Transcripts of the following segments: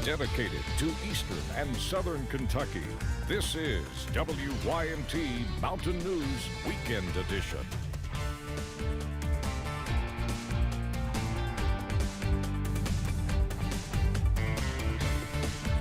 dedicated to Eastern and Southern Kentucky. This is WYMT Mountain News Weekend Edition.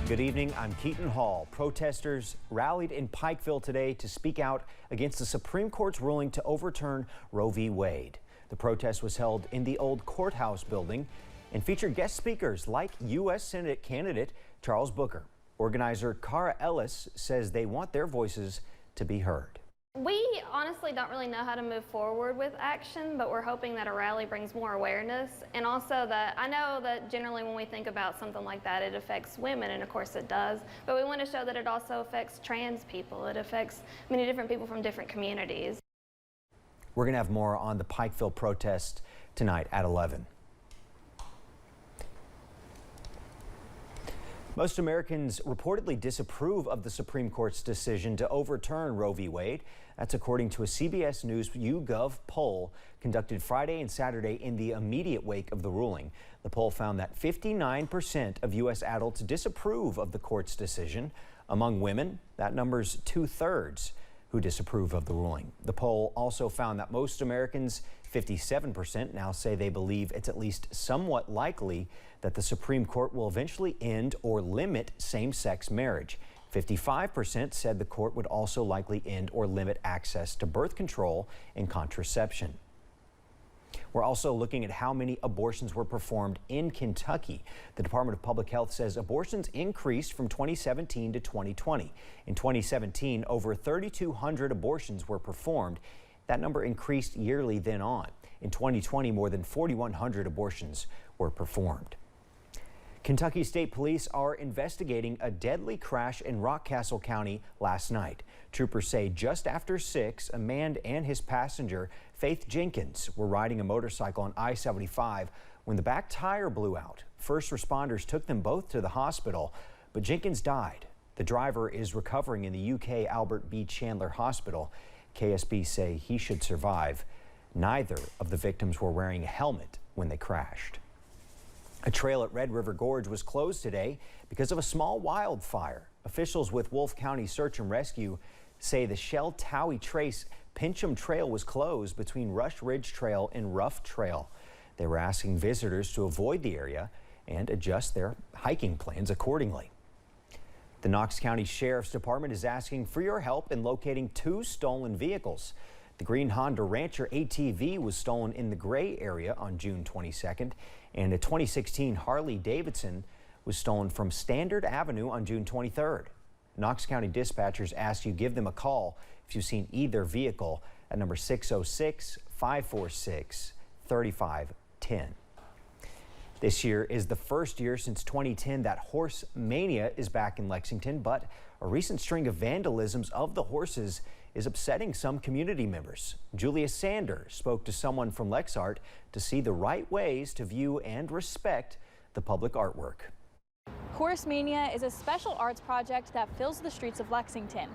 Good evening, I'm Keaton Hall. Protesters rallied in Pikeville today to speak out against the Supreme Court's ruling to overturn Roe v. Wade. The protest was held in the old courthouse building and featured guest speakers like U.S. Senate candidate Charles Booker. Organizer Cara Ellis says they want their voices to be heard. We honestly don't really know how to move forward with action, but we're hoping that a rally brings more awareness, and also that I know that generally when we think about something like that, it affects women, and of course it does, but we want to show that it also affects trans people. It affects many different people from different communities. We're going to have more on the Pikeville protest tonight at 11. Most Americans reportedly disapprove of the Supreme Court's decision to overturn Roe v. Wade. That's according to a CBS News YouGov poll conducted Friday and Saturday in the immediate wake of the ruling. The poll found that 59% of U.S. adults disapprove of the court's decision. Among women, that number's 2/3 who disapprove of the ruling. The poll also found that most Americans, 57%, now say they believe it's at least somewhat likely that the Supreme Court will eventually end or limit same-sex marriage. 55% said the court would also likely end or limit access to birth control and contraception. We're also looking at how many abortions were performed in Kentucky. The Department of Public Health says abortions increased from 2017 to 2020. In 2017, over 3,200 abortions were performed. That number increased yearly then on. In 2020, more than 4,100 abortions were performed. Kentucky State Police are investigating a deadly crash in Rockcastle County last night. Troopers say just after 6, a man and his passenger, Faith Jenkins, were riding a motorcycle on I-75 when the back tire blew out. First responders took them both to the hospital, but Jenkins died. The driver is recovering in the UK Albert B. Chandler Hospital. KSB say he should survive. Neither of the victims were wearing a helmet when they crashed. A trail at Red River Gorge was closed today because of a small wildfire. Officials with Wolfe County Search and Rescue say the Shell Towie Trace Pincham Trail was closed between Rush Ridge Trail and Rough Trail. They were asking visitors to avoid the area and adjust their hiking plans accordingly. The Knox County Sheriff's Department is asking for your help in locating 2 stolen vehicles. The green Honda Rancher ATV was stolen in the Gray area on June 22nd, and a 2016 Harley Davidson was stolen from Standard Avenue on June 23rd. Knox County dispatchers ask you give them a call if you've seen either vehicle at number 606-546-3510. This year is the first year since 2010 that horse mania is back in Lexington, but a recent string of vandalisms of the horses is upsetting some community members. Julia Sander spoke to someone from LexArt to see the right ways to view and respect the public artwork. Horse Mania is a special arts project that fills the streets of Lexington.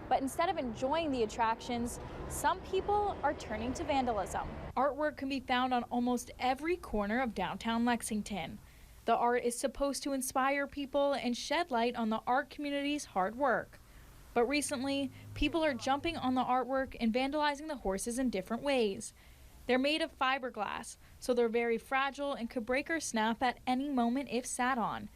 But instead of enjoying the attractions, some people are turning to vandalism. Artwork can be found on almost every corner of downtown Lexington. The art is supposed to inspire people and shed light on the art community's hard work. But recently, people are jumping on the artwork and vandalizing the horses in different ways. They're made of fiberglass, so they're very fragile and could break or snap at any moment if sat on.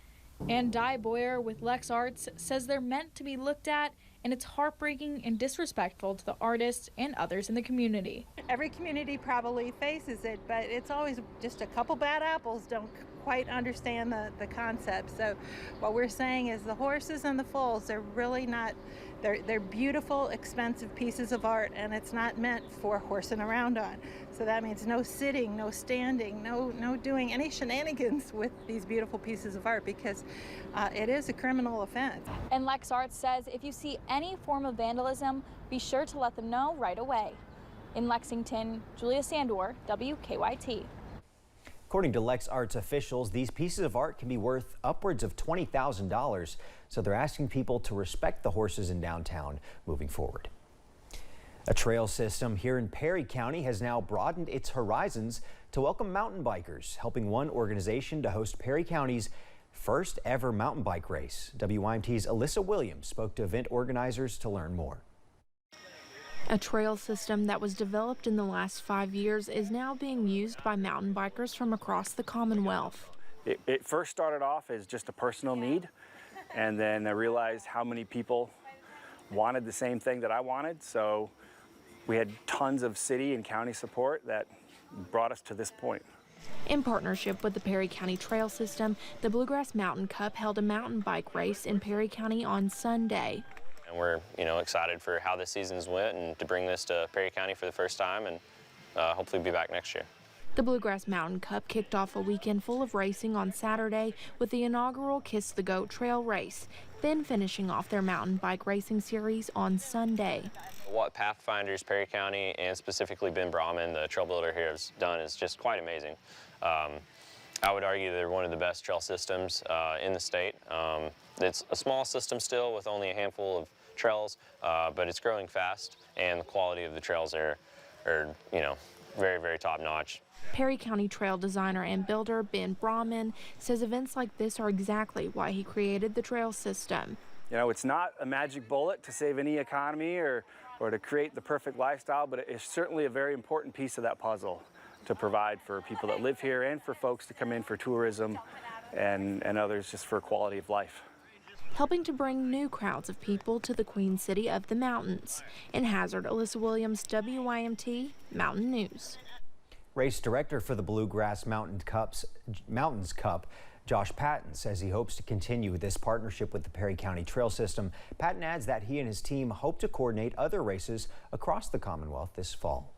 Ann Di Boyer with Lex Arts says they're meant to be looked at, and it's heartbreaking and disrespectful to the artists and others in the community. Every community probably faces it, but it's always just a couple bad apples don't quite understand the concept. So what we're saying is the horses and the foals, they're really not, they're beautiful, expensive pieces of art, and it's not meant for horsing around on. So that means no sitting, no standing, no doing any shenanigans with these beautiful pieces of art, because it is a criminal offense. And Lex Arts says if you see any form of vandalism, be sure to let them know right away. In Lexington, Julia Sandor, WKYT. According to Lex Arts officials, these pieces of art can be worth upwards of $20,000, so they're asking people to respect the horses in downtown moving forward. A trail system here in Perry County has now broadened its horizons to welcome mountain bikers, helping one organization to host Perry County's first ever mountain bike race. WYMT's Alyssa Williams spoke to event organizers to learn more. A trail system that was developed in the last 5 years is now being used by mountain bikers from across the Commonwealth. It first started off as just a personal need, and then I realized how many people wanted the same thing that I wanted, so we had tons of city and county support that brought us to this point. In partnership with the Perry County Trail System, the Bluegrass Mountain Cup held a mountain bike race in Perry County on Sunday. And we're, excited for how this season's went and to bring this to Perry County for the first time and hopefully be back next year. The Bluegrass Mountain Cup kicked off a weekend full of racing on Saturday with the inaugural Kiss the Goat trail race, then finishing off their mountain bike racing series on Sunday. What Pathfinders, Perry County, and specifically Ben Brahman, the trail builder here, has done is just quite amazing. I would argue they're one of the best trail systems in the state. It's a small system still with only a handful of trails, but it's growing fast, and the quality of the trails are very, very top notch. Perry County trail designer and builder Ben Brahman says events like this are exactly why he created the trail system. It's not a magic bullet to save any economy or to create the perfect lifestyle, but it's certainly a very important piece of that puzzle to provide for people that live here and for folks to come in for tourism and others just for quality of life. Helping to bring new crowds of people to the Queen City of the Mountains. In Hazard, Alyssa Williams, WYMT Mountain News. Race director for the Bluegrass Mountains Cup, Josh Patton, says he hopes to continue this partnership with the Perry County Trail System. Patton adds that he and his team hope to coordinate other races across the Commonwealth this fall.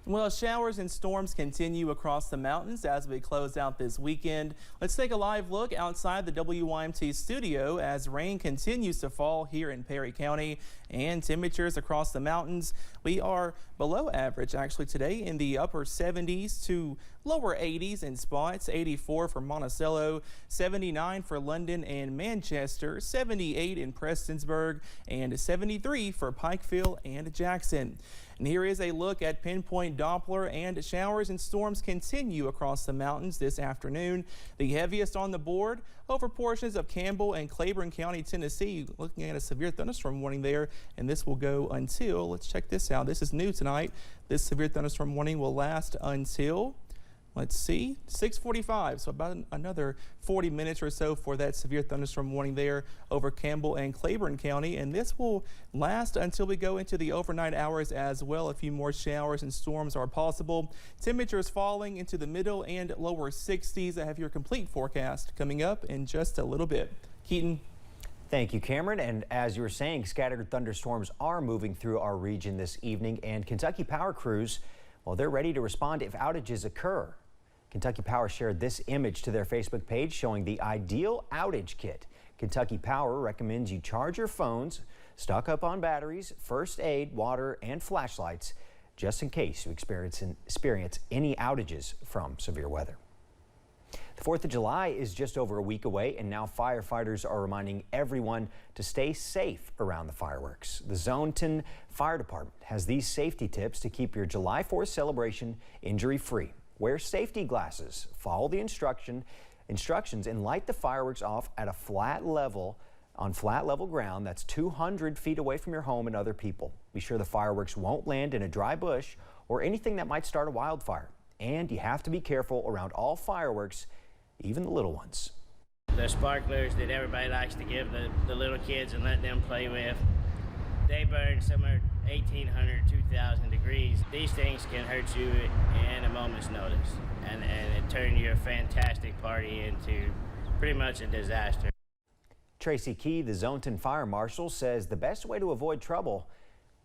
Well, showers and storms continue across the mountains as we close out this weekend. Let's take a live look outside the WYMT studio as rain continues to fall here in Perry County and temperatures across the mountains. We are below average actually today in the upper 70s to lower 80s in spots. 84 for Monticello, 79 for London and Manchester, 78 in Prestonsburg, and 73 for Pikeville and Jackson. And here is a look at pinpoint Doppler, and showers and storms continue across the mountains this afternoon. The heaviest on the board over portions of Campbell and Claiborne County, Tennessee. Looking at a severe thunderstorm warning there, and this will go until, let's check this out. This is new tonight. This severe thunderstorm warning will last until, let's see, 6:45, so about another 40 minutes or so for that severe thunderstorm warning there over Campbell and Claiborne County, and this will last until we go into the overnight hours as well. A few more showers and storms are possible. Temperatures falling into the middle and lower 60s. I have your complete forecast coming up in just a little bit. Keaton. Thank you, Cameron. And as you were saying, scattered thunderstorms are moving through our region this evening, and Kentucky Power crews, well, they're ready to respond if outages occur. Kentucky Power shared this image to their Facebook page showing the ideal outage kit. Kentucky Power recommends you charge your phones, stock up on batteries, first aid, water, and flashlights, just in case you experience any outages from severe weather. The 4th of July is just over a week away, and now firefighters are reminding everyone to stay safe around the fireworks. The Zoneton Fire Department has these safety tips to keep your July 4th celebration injury-free. Wear safety glasses, follow the instructions, and light the fireworks off at a flat level ground that's 200 feet away from your home and other people. Be sure the fireworks won't land in a dry bush or anything that might start a wildfire. And you have to be careful around all fireworks, even the little ones. The sparklers that everybody likes to give the little kids and let them play with, they burn somewhere 1,800, 2,000 degrees. These things can hurt you in a moment's notice, and it turn your fantastic party into pretty much a disaster. Tracy Key, the Zoneton Fire Marshal, says the best way to avoid trouble,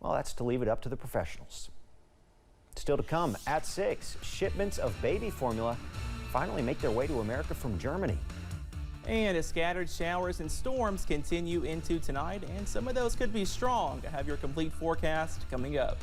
well, that's to leave it up to the professionals. Still to come at 6, shipments of baby formula finally make their way to America from Germany. And as scattered showers and storms continue into tonight, and some of those could be strong. I have your complete forecast coming up.